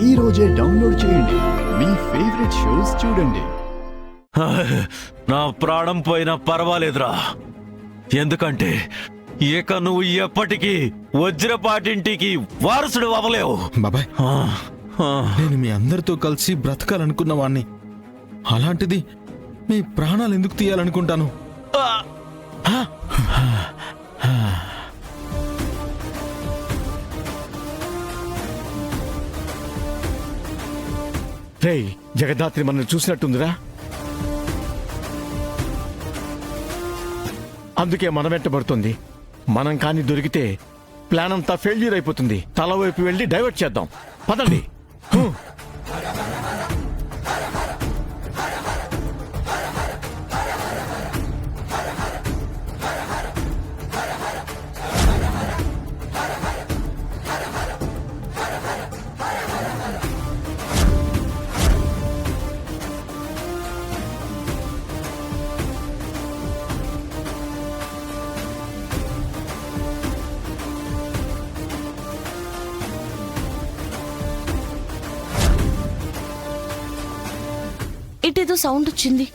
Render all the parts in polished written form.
ఈ రోజే డౌన్లోడ్ చేయండి. మీ ఫేవరెట్ షోస్ చూడండి. నా ప్రాణం పోయినా పర్వాలేదురా, ఎందుకంటే ఇక నువ్వు ఎప్పటికీ వజ్రపాటింటికి వారసుడు అవ్వలేవు. బాబాయ్, నేను మీ అందరితో కలిసి బ్రతకాలనుకున్న వాణ్ణి, అలాంటిది మీ ప్రాణాలు ఎందుకు తీయాలనుకుంటాను? రేయ్, జగదాత్రి మనం చూసినట్టుందిరా. అందుకే మన వెంటబడుతుంది. మనం కాని దొరికితే ప్లాన్ అంతా ఫెయిల్యూర్ అయిపోతుంది. తల వైపు వెళ్ళి డైవర్ట్ చేద్దాం. పదండి. ఇటేదో సౌండ్ వచ్చింది.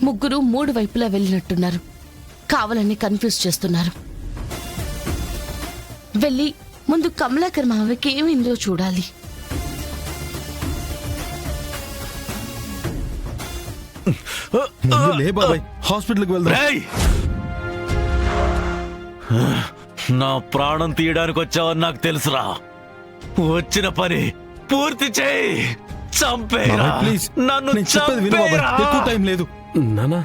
ముగ్గురు మూడు వైపులా వెళ్ళినట్టున్నారు. కావాలని కన్ఫ్యూజ్ చేస్తున్నారు. వెళ్ళి ముందు కమలాకర్ మావకి ఏమైందో చూడాలి. ముందు లే బాబాయ్, హాస్పిటల్కి వెళ్దాం. రేయ్! నా ప్రాణం తీయడానికి వచ్చావని నాకు తెలుసురా. వచ్చిన పని పూర్తి చేయి. చంపేరా, బాబాయ్, ప్లీజ్. నన్ను నేను చెప్పేది విను బాబాయ్, చంపేరా. ఎక్కువ టైం లేదు. నానా,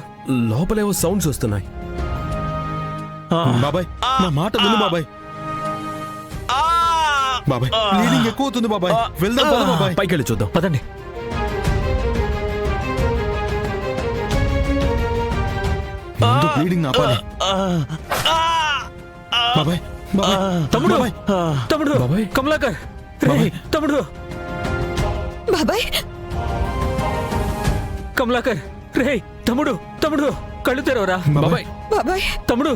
లోపలేవో సౌండ్స్ వస్తున్నాయి. బాబాయ్, నా మాట విను బాబాయ్. బాబాయ్, బ్లీడింగ్ ఎక్కువ అవుతుంది బాబాయ్. వెళ్దాం పద బాబాయ్. పైకి వెళ్ళి చూద్దాం, పదండి. ముందు బ్లీడింగ్ ఆపాలి. బాబాయ్, బాబాయ్, తమ్ముడు, బాబాయ్, తమ్ముడు, బాబాయ్, కమలాకర్, రేయ్, తమ్ముడు, బాబాయ్, కమలాకర్, రేయ్, తమ్ముడు, తమ్ముడు, కళ్ళు తెరవరా. బాబాయ్, బాబాయ్, తమ్ముడు,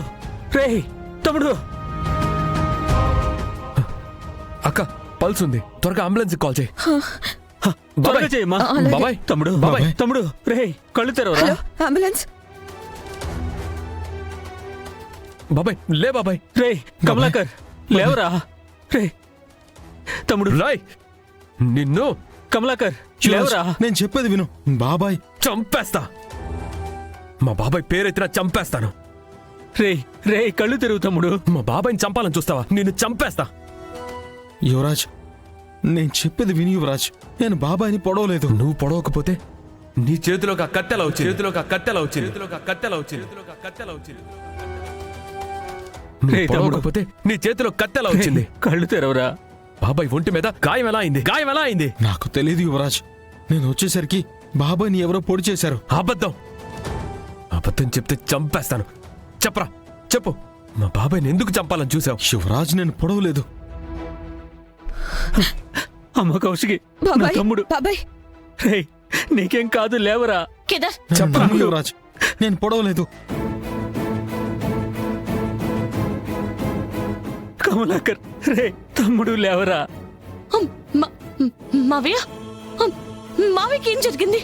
రేయ్, తమ్ముడు. అక్క, పల్స్ ఉంది, త్వరగా అంబులెన్స్ కాల్ చేయి. బాబాయ్ చేయమ్మా. బాబాయ్, తమ్ముడు, బాబాయ్, తమ్ముడు, రేయ్, కళ్ళు తెరవరా. అంబులెన్స్. బాబాయ్, లే బాబాయ్. రేయ్, కమలాకర్, లేవరా. రే తమ్ముడు, రాయ్, నిన్ను. కమలాకర్, లేవరా. నేను చెప్పేది విను బాబాయ్. చంపేస్తా. మా బాబాయ్ పేరెత్తినా చంపేస్తాను. రేయ్, రేయ్, కళ్ళు తెరువు తమ్ముడు. మా బాబాయ్ని చంపాలని చూస్తావా? నిన్ను చంపేస్తా. యువరాజ్, నేను చెప్పేది విని యువరాజ్. నేను బాబాయ్ని పొడవలేదు. నువ్వు పొడవకపోతే నీ చేతిలోకి ఆ కత్తెలా వచ్చింది. చేతిలోకి ఆ కత్తెలా వచ్చింది. చేతిలోకి ఆ కత్తెలా వచ్చింది. చేతిలోకి ఆ కత్తెలా వచ్చింది. పొడవకపోతే నీ చేతిలో కత్తెలా వచ్చింది. కళ్ళు తెరవరా. బాబాయ్ ఒంటి మీద గాయం ఎలా అయింది? గాయం ఎలా అయింది? నాకు తెలియదు యువరాజ్. నేను వచ్చేసరికి బాబాయ్ని ఎవరో పొడి చేశారు. అబద్ధం. అబద్ధం చెప్తే చంపేస్తాను. చెప్పరా, చెప్పు. మా బాబాయ్ని ఎందుకు చంపాలని చూసావు? యువరాజ్, నేను పొడవలేదు. అమ్మ కౌశికి, నా తమ్ముడు. బాబాయ్, రేయ్, నీకేం కాదు, లేవరా. కేదార్, చెప్పండి యువరాజ్, నేను పొడవలేదు. కమలాకర్, రే తమ్ముడు, లేవరా. మావయ్య, మావయ్యకి ఏం జరిగింది?